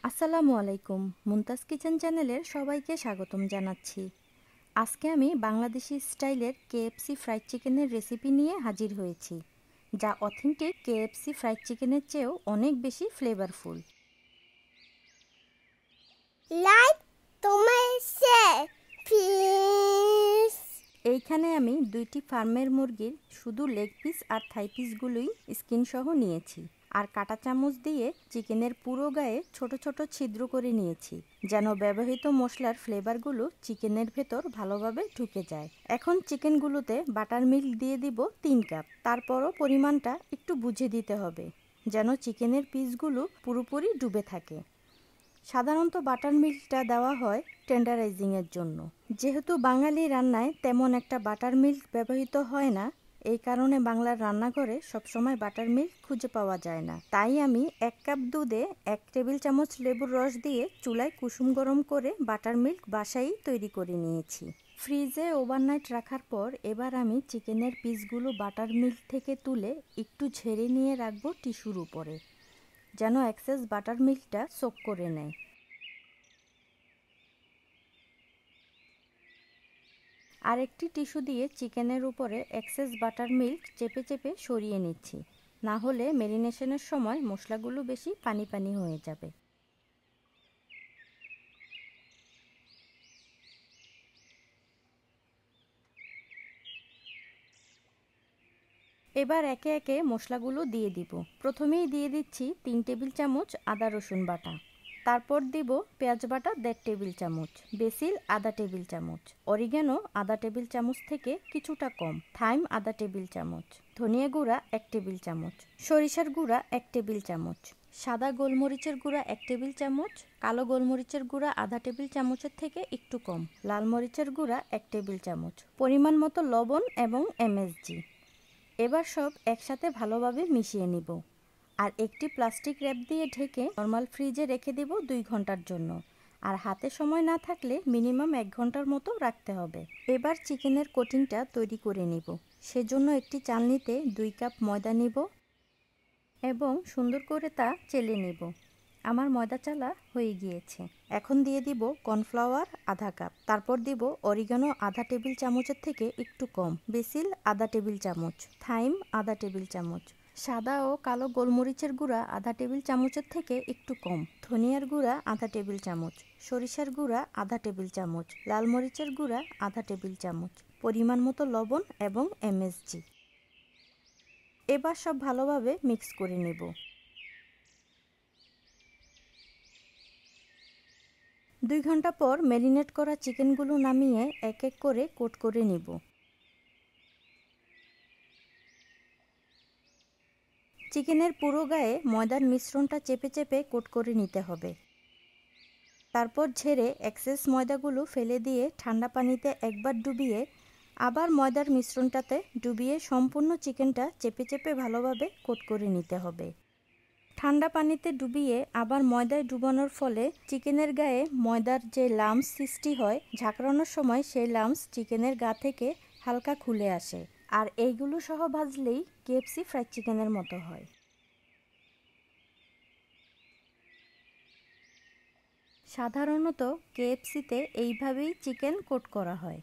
আসসালামু আলাইকুম। মুনতাজ কিচেন চ্যানেলের সবাইকে স্বাগতম জানাচ্ছি। আজকে আমি বাংলাদেশি স্টাইলের কেএফসি ফ্রাইড চিকেনের রেসিপি নিয়ে হাজির হয়েছি, যা অথেন্টিক কেএফসি ফ্রাইড চিকেনের চেয়েও অনেক বেশি ফ্লেভারফুল। লাইক তোমার প্লিজ। এইখানে আমি 2টি ফার্মের মুরগির শুধু লেগ পিস আর থাই পিসগুলোই স্কিন সহ নিয়েছি, আর কাঁটা চামচ দিয়ে চিকেনের পুরো গায়ে ছোট ছোট ছিদ্র করে নিয়েছি, যেন ব্যবহৃত মশলার ফ্লেভারগুলো চিকেনের ভেতর ভালোভাবে ঢুকে যায়। এখন চিকেনগুলোতে বাটার মিল্ক দিয়ে দিব 3 কাপ। তারপরও পরিমাণটা একটু বুঝে দিতে হবে, যেন চিকেনের পিসগুলো পুরোপুরি ডুবে থাকে। সাধারণত বাটার মিল্কটা দেওয়া হয় টেন্ডারাইজিংয়ের জন্য। যেহেতু বাঙালি রান্নায় তেমন একটা বাটার মিল্ক ব্যবহৃত হয় না, এই কারণে বাংলার রান্নাঘরে সবসময় বাটার মিল্ক খুঁজে পাওয়া যায় না। তাই আমি 1 কাপ দুধে 1 টেবিল চামচ লেবুর রস দিয়ে চুলায় কুসুম গরম করে বাটার মিল্ক বাসায়ই তৈরি করে নিয়েছি। ফ্রিজে ওভারনাইট রাখার পর এবার আমি চিকেনের পিসগুলো বাটার মিল্ক থেকে তুলে একটু ঝেড়ে নিয়ে রাখবো টিস্যুর উপরে, যেন এক্সেস বাটার মিল্কটা সোক করে নেয়। আরেকটি টিস্যু দিয়ে চিকেনের উপরে এক্সেস বাটার মিল্ক চেপে চেপে সরিয়ে নিচ্ছি, না হলে ম্যারিনেশনের সময় মশলাগুলো বেশি পানি পানি হয়ে যাবে। এবার একে একে মশলাগুলো দিয়ে দিব। প্রথমেই দিয়ে দিচ্ছি 3 টেবিল চামচ আদা রসুন বাটা, তারপর দিব পেঁয়াজ বাটা 1.5 টেবিল চামচ, বেসিল আধা টেবিল চামচ, অরিগানো আধা টেবিল চামচ থেকে কিছুটা কম, থাইম আধা টেবিল চামচ, ধনিয়া গুঁড়া 1 টেবিল চামচ, সরিষার গুঁড়া 1 টেবিল চামচ, সাদা গোলমরিচের গুঁড়া 1 টেবিল চামচ, কালো গোলমরিচের গুঁড়া আধা টেবিল চামচের থেকে একটু কম, লাল মরিচের গুঁড়া 1 টেবিল চামচ, পরিমাণ মতো লবণ এবং এমএসজি। এবার সব একসাথে ভালোভাবে মিশিয়ে নিব, আর একটি প্লাস্টিক র্যাপ দিয়ে ঢেকে নর্মাল ফ্রিজে রেখে দেব 2 ঘন্টার জন্য। আর হাতে সময় না থাকলে মিনিমাম 1 ঘন্টার মতো রাখতে হবে। এবার চিকেনের কোটিংটা তৈরি করে নিব। সেজন্য একটি চালনিতে 2 কাপ ময়দা নিব এবং সুন্দর করে তা চেলে নিব। আমার ময়দা চালা হয়ে গিয়েছে। এখন দিয়ে দিব কর্নফ্লাওয়ার আধা কাপ, তারপর দিব অরিগানো আধা টেবিল চামচের থেকে একটু কম, বেসিল আধা টেবিল চামচ, থাইম আধা টেবিল চামচ, সাদা ও কালো গোলমরিচের গুঁড়া আধা টেবিল চামচের থেকে একটু কম, ধনিয়ার গুঁড়া আধা টেবিল চামচ, সরিষার গুঁড়া আধা টেবিল চামচ, লাল মরিচের গুঁড়া আধা টেবিল চামচ, পরিমাণ মতো লবণ এবং এমএসজি। এবার সব ভালোভাবে মিক্স করে নেব। 2 ঘন্টা পর ম্যারিনেট করা চিকেনগুলো নামিয়ে এক এক করে কোট করে নিব। চিকেনের পুরো গায়ে ময়দার মিশ্রণটা চেপে চেপে কোট করে নিতে হবে। তারপর ঝেড়ে এক্সেস ময়দাগুলো ফেলে দিয়ে ঠান্ডা পানিতে একবার ডুবিয়ে আবার ময়দার মিশ্রণটাতে ডুবিয়ে সম্পূর্ণ চিকেনটা চেপে চেপে ভালোভাবে কোট করে নিতে হবে। ঠান্ডা পানিতে ডুবিয়ে আবার ময়দায় ডুবানোর ফলে চিকেনের গায়ে ময়দার যে লাম্পস সৃষ্টি হয়, ঝাঁকড়ানোর সময় সেই লাম্পস চিকেনের গা থেকে হালকা খুলে আসে, আর এইগুলো সহ ভাজলেই কেএফসি ফ্রাইড চিকেনের মতো হয়। সাধারণত কেএফসিতে এইভাবেই চিকেন কোট করা হয়।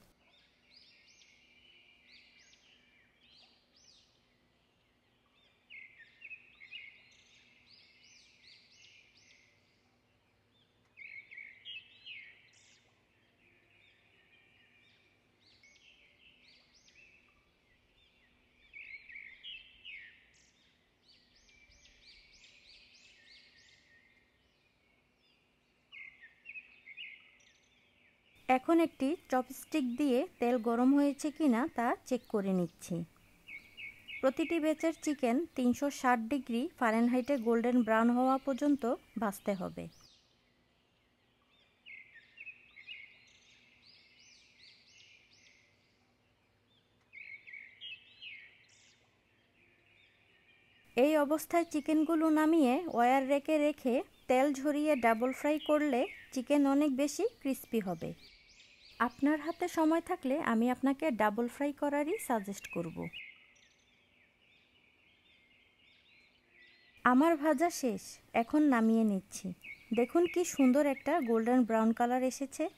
এখন একটি চপস্টিক দিয়ে তেল গরম হয়েছে কিনা তা চেক করে নিচ্ছি। প্রতিটি ব্যাচের চিকেন 360 ডিগ্রি ফারেনহাইটে গোল্ডেন ব্রাউন হওয়া পর্যন্ত ভাজতে হবে। এই অবস্থায় চিকেনগুলো নামিয়ে ওয়্যার রেকে রেখে তেল ঝরিয়ে ডাবল ফ্রাই করলে চিকেন অনেক বেশি ক্রিস্পি হবে। আপনার হাতে সময় থাকলে আমি আপনাকে ডাবল ফ্রাই করারই সাজেস্ট করব। আমার ভাজা শেষ, এখন নামিয়ে নিচ্ছি। দেখুন কি সুন্দর একটা গোল্ডেন ব্রাউন কালার এসেছে।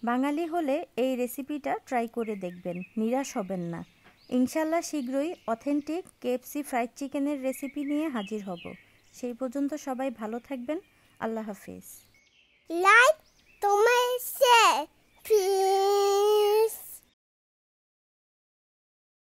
বাঙালি হলে এই রেসিপিটা ট্রাই করে দেখবেন, নিরাশ হবেন না। ইনশাল্লাহ শীঘ্রই অথেন্টিক কেএফসি ফ্রাইড চিকেনের রেসিপি নিয়ে হাজির হব। সেই পর্যন্ত সবাই ভালো থাকবেন। আল্লাহ হাফিজ। লাইক তোমায় শেয়ার প্লিজ।